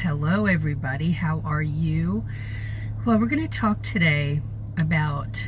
hello everybody. How are you? Well, we're going to talk today about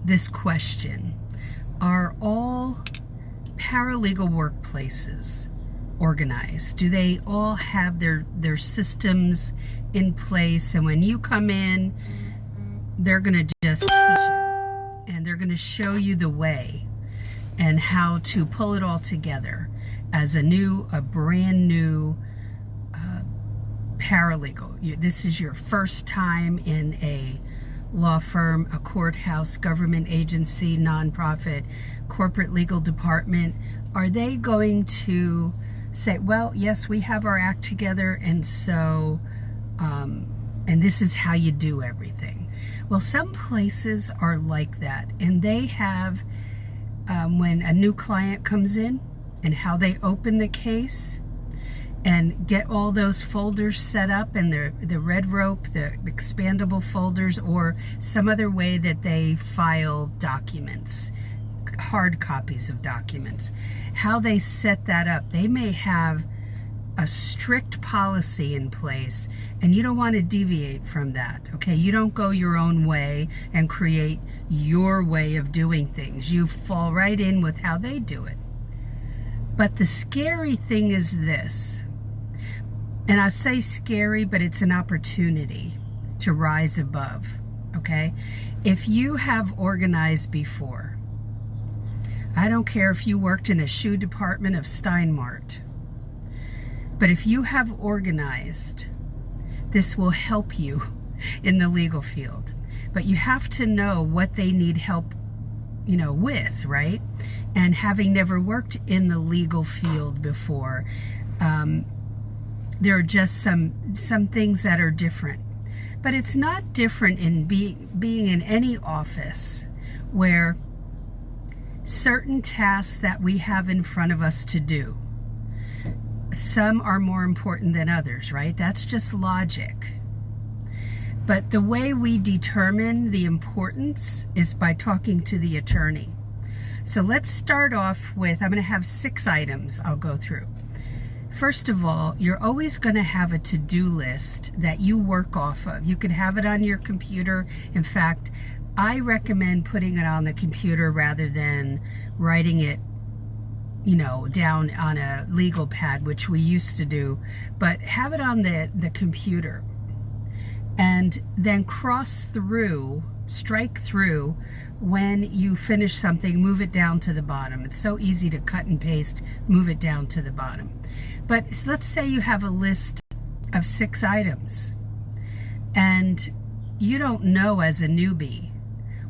this question. Are all paralegal workplaces organized? Do they all have their systems in place? And when you come in, they're going to just teach you and they're going to show you the way and how to pull it all together as a brand new paralegal. This is your first time in a law firm, a courthouse, government agency, nonprofit, corporate legal department. Are they going to say, well, yes, we have our act together, and so and this is how you do everything? Well, some places are like that, and they have when a new client comes in and how they open the case and get all those folders set up, and the red rope, the expandable folders, or some other way that they file documents, hard copies of documents, how they set that up. They may have a strict policy in place, and you don't want to deviate from that, okay? You don't go your own way and create your way of doing things. You fall right in with how they do it. But the scary thing is this, and I say scary, but it's an opportunity to rise above, okay? If you have organized before, I don't care if you worked in a shoe department of Steinmart, but if you have organized, this will help you in the legal field. But you have to know what they need help, with, right? And having never worked in the legal field before, there are just some things that are different. But it's not different in being in any office where certain tasks that we have in front of us to do, some are more important than others, right? That's just logic. But the way we determine the importance is by talking to the attorney. So let's start off with, I'm going to have 6 items I'll go through. First of all, you're always going to have a to-do list that you work off of. You can have it on your computer. In fact, I recommend putting it on the computer rather than writing it, down on a legal pad, which we used to do. But have it on the computer. And then strike through when you finish something, move it down to the bottom. It's so easy to cut and paste, move it down to the bottom. But let's say you have a list of 6 items and you don't know as a newbie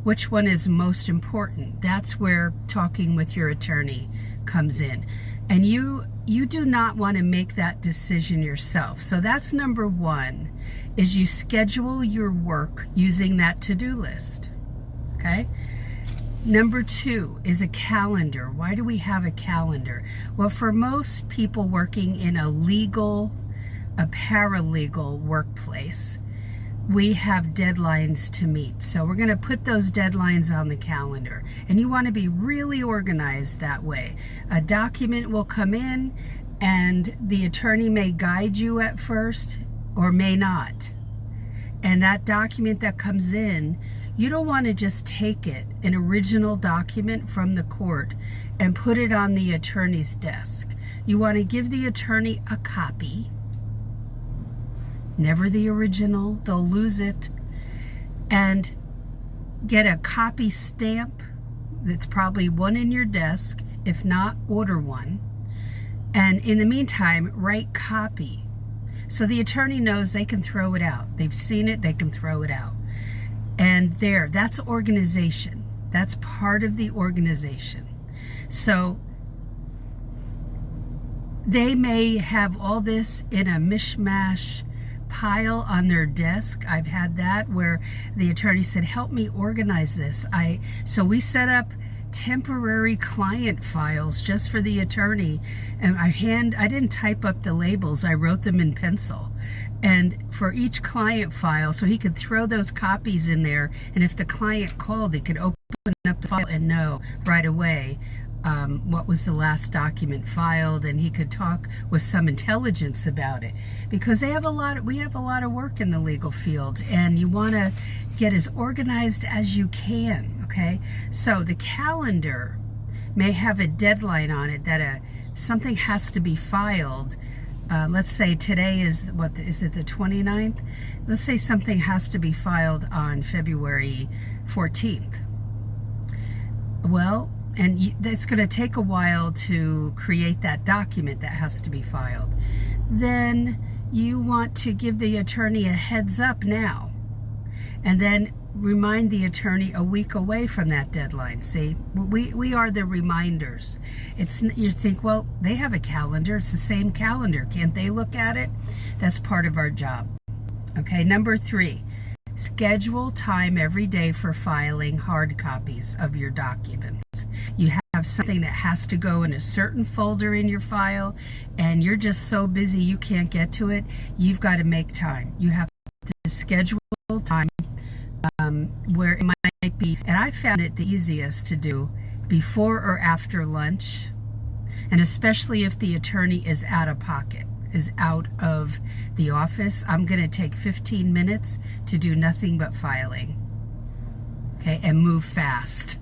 which one is most important. That's where talking with your attorney comes in. And you do not want to make that decision yourself. So that's number 1, is you schedule your work using that to-do list, okay? Number 2 is a calendar. Why do we have a calendar? Well, for most people working in a paralegal workplace, we have deadlines to meet. So we're going to put those deadlines on the calendar. And you want to be really organized that way. A document will come in and the attorney may guide you at first or may not. And that document that comes in, you don't want to just take it, an original document from the court, and put it on the attorney's desk. You want to give the attorney a copy. Never the original, they'll lose it. And get a copy stamp that's probably one in your desk. If not, order one. And in the meantime, write copy. So the attorney knows they can throw it out. They've seen it, they can throw it out. And that's organization. That's part of the organization. So they may have all this in a mishmash pile on their desk. I've had that where the attorney said, help me organize this. So we set up temporary client files just for the attorney, and I didn't type up the labels, I wrote them in pencil, and for each client file, so he could throw those copies in there, and if the client called, he could open up the file and know right away what was the last document filed, and he could talk with some intelligence about it, because we have a lot of work in the legal field, and you want to get as organized as you can. Okay, so the calendar may have a deadline on it that something has to be filed. Let's say today is, what is it, the 29th? Let's say something has to be filed on February 14th. Well, and it's going to take a while to create that document that has to be filed. Then you want to give the attorney a heads up now, and then remind the attorney a week away from that deadline. See, we are the reminders. You think, well, they have a calendar. It's the same calendar. Can't they look at it? That's part of our job. Okay, number 3, schedule time every day for filing hard copies of your documents. You have something that has to go in a certain folder in your file, and you're just so busy you can't get to it. You've got to make time. You have to schedule time where it might be, and I found it the easiest to do before or after lunch, and especially if the attorney is out of pocket, is out of the office. I'm going to take 15 minutes to do nothing but filing. Okay, and move fast.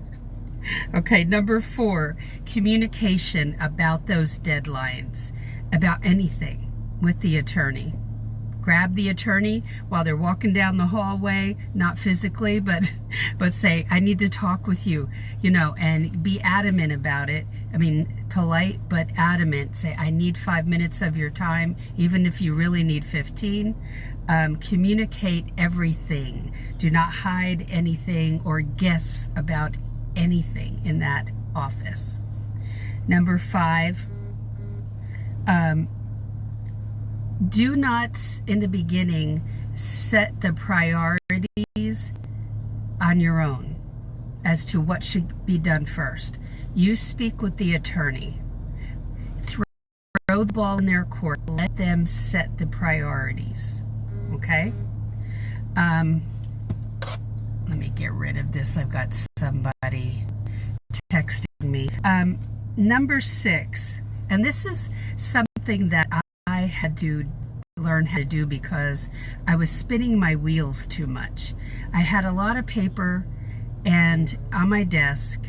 Okay, number 4, communication about those deadlines, about anything with the attorney. Grab the attorney while they're walking down the hallway, not physically, but say, I need to talk with you, and be adamant about it. I mean, polite, but adamant. Say, I need 5 minutes of your time, even if you really need 15. Communicate everything. Do not hide anything or guess about anything in that office. Number 5, do not, in the beginning, set the priorities on your own as to what should be done first. You speak with the attorney. Throw the ball in their court. Let them set the priorities. Okay? Let me get rid of this. I've got somebody texting me. Number 6, and this is something that I had to learn how to do because I was spinning my wheels too much. I had a lot of paper and on my desk,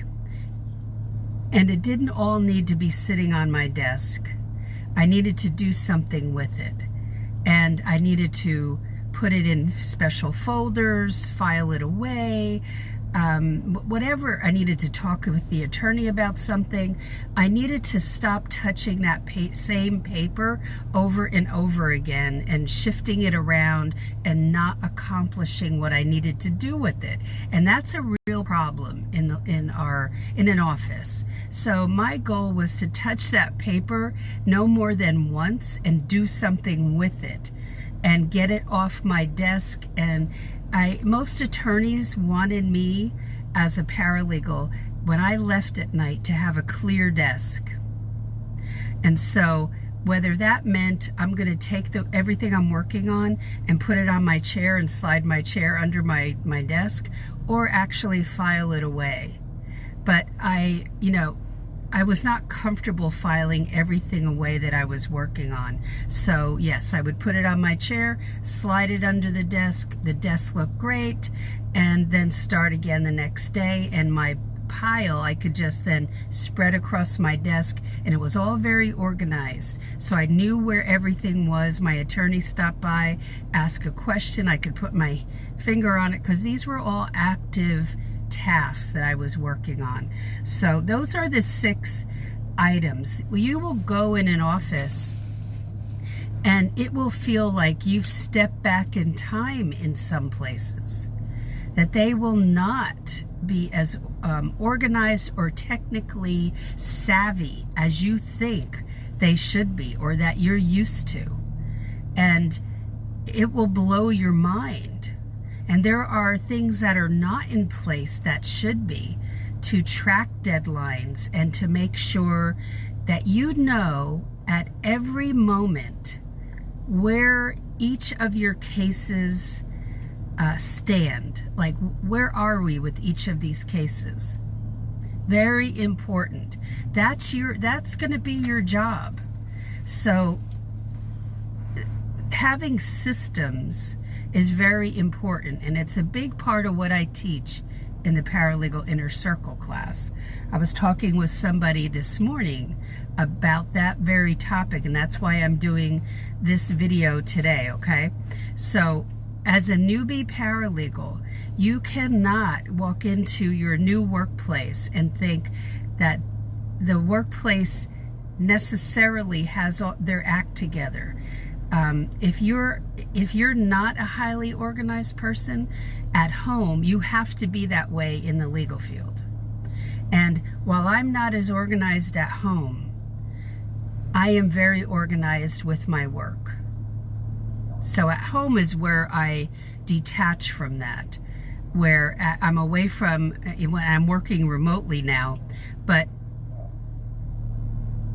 and it didn't all need to be sitting on my desk. I needed to do something with it, and I needed to put it in special folders, file it away, whatever. I needed to talk with the attorney about something. I needed to stop touching that same paper over and over again and shifting it around and not accomplishing what I needed to do with it. And that's a real problem in an office. So my goal was to touch that paper no more than once and do something with it and get it off my desk. And most attorneys wanted me as a paralegal, when I left at night, to have a clear desk. And so whether that meant I'm going to take everything I'm working on and put it on my chair and slide my chair under my desk, or actually file it away. But I was not comfortable filing everything away that I was working on. So yes, I would put it on my chair, slide it under the desk looked great, and then start again the next day. And my pile I could just then spread across my desk, and it was all very organized. So I knew where everything was. My attorney stopped by, asked a question, I could put my finger on it, because these were all active tasks that I was working on. So those are the 6 items. You will go in an office and it will feel like you've stepped back in time in some places, that they will not be as organized or technically savvy as you think they should be or that you're used to. And it will blow your mind. And there are things that are not in place that should be, to track deadlines and to make sure that you know at every moment where each of your cases stand. Like, where are we with each of these cases? Very important. That's going to be your job. So having systems is very important, and it's a big part of what I teach in the Paralegal Inner Circle class. I was talking with somebody this morning about that very topic, and that's why I'm doing this video today, okay? So as a newbie paralegal, you cannot walk into your new workplace and think that the workplace necessarily has their act together. If you're not a highly organized person at home, you have to be that way in the legal field. And while I'm not as organized at home, I am very organized with my work. So at home is where I detach from that, where I'm away from, when I'm working remotely now, but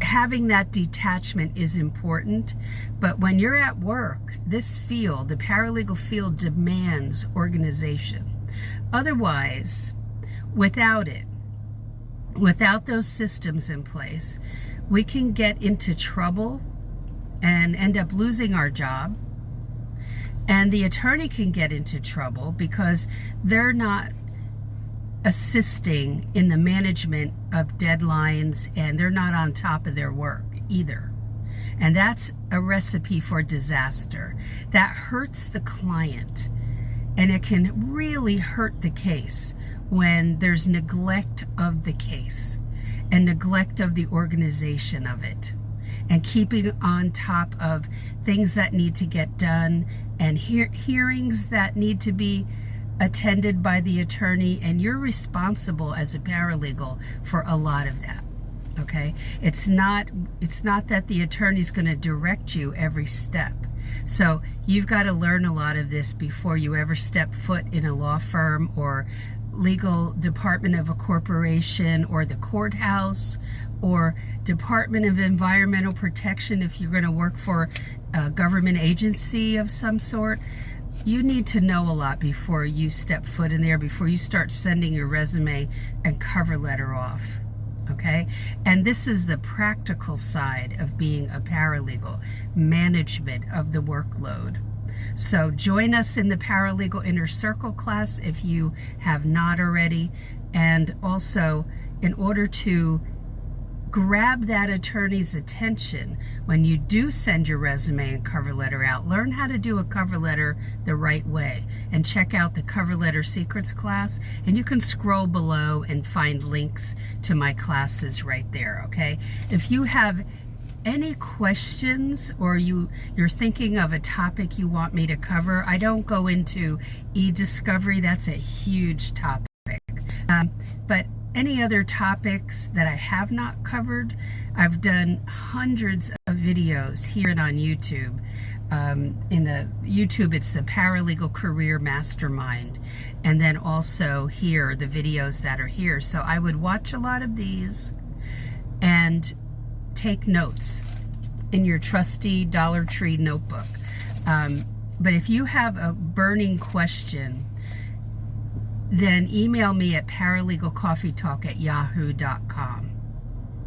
having that detachment is important. But when you're at work, this field, the paralegal field, demands organization. Otherwise, without those systems in place, we can get into trouble and end up losing our job. And the attorney can get into trouble because they're not assisting in the management of deadlines, and they're not on top of their work either. And that's a recipe for disaster. That hurts the client, and it can really hurt the case when there's neglect of the case and neglect of the organization of it, and keeping on top of things that need to get done, and hearings that need to be attended by the attorney, and you're responsible as a paralegal for a lot of that. Okay, it's not that the attorney's going to direct you every step. So you've got to learn a lot of this before you ever step foot in a law firm or legal department of a corporation, or the courthouse, or Department of Environmental Protection if you're going to work for a government agency of some sort. You need to know a lot before you step foot in there, before you start sending your resume and cover letter off, okay? And this is the practical side of being a paralegal, management of the workload. So join us in the Paralegal Inner Circle class if you have not already. And also, in order to grab that attorney's attention when you do send your resume and cover letter out, learn how to do a cover letter the right way, and check out the Cover Letter Secrets class. And you can scroll below and find links to my classes right there, okay? If you have any questions, or you're thinking of a topic you want me to cover, I don't go into e-discovery. That's a huge topic. But any other topics that I have not covered, I've done hundreds of videos here and on YouTube. In the YouTube, it's the Paralegal Career Mastermind. And then also here, the videos that are here. So I would watch a lot of these and take notes in your trusty Dollar Tree notebook. But if you have a burning question, then email me at paralegalcoffeetalk@yahoo.com.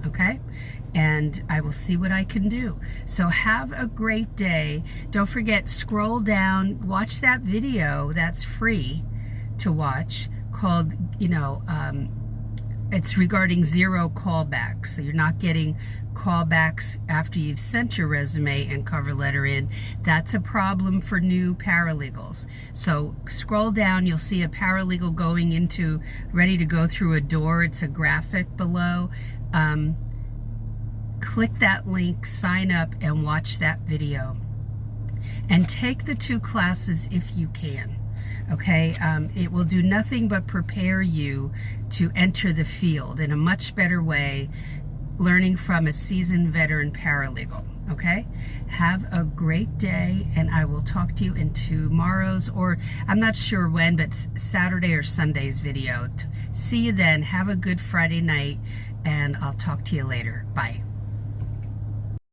Okay? And I will see what I can do. So have a great day. Don't forget, scroll down, watch that video that's free to watch called, it's regarding 0 callbacks. So you're not getting callbacks after you've sent your resume and cover letter in. That's a problem for new paralegals. So scroll down, you'll see a paralegal ready to go through a door. It's a graphic below. Click that link, sign up, and watch that video. And take the 2 classes if you can. Okay, it will do nothing but prepare you to enter the field in a much better way, learning from a seasoned veteran paralegal. Okay, have a great day, and I will talk to you in tomorrow's, or I'm not sure when, but Saturday or Sunday's video. See you then. Have a good Friday night, and I'll talk to you later. Bye.